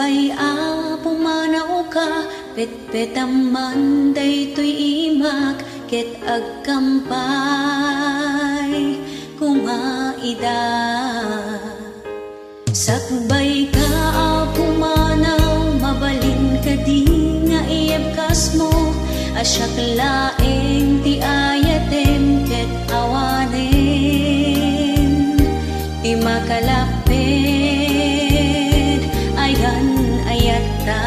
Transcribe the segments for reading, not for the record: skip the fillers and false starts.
Sakbay a pumanaw ka, petpetaman daytoy imak, ket agkampay kumaida. Sakbay ka a pumanaw, mabalin ka di nga iabkas mo, asyak laeng ti ayatem ket awanen, ti makalapid ayan ayata.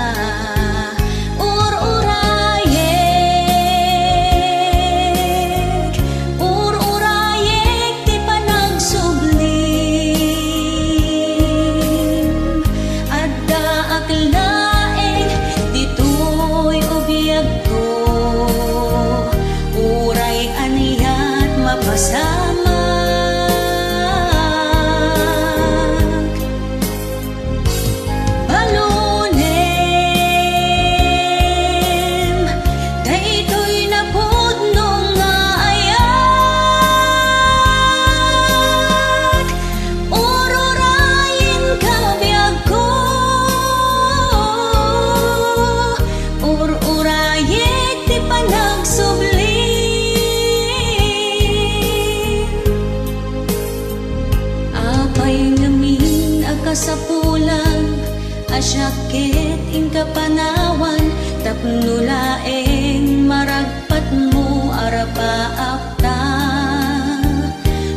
Sa pulang asyakit ing kapanawan, tapno laeng maragpat mo arapa apta,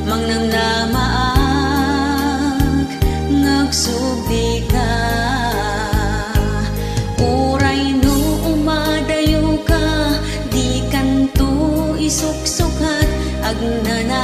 mangnamnamaag ngagsubi ka. Uray no umadayo ka, di kanto isuksukat agnana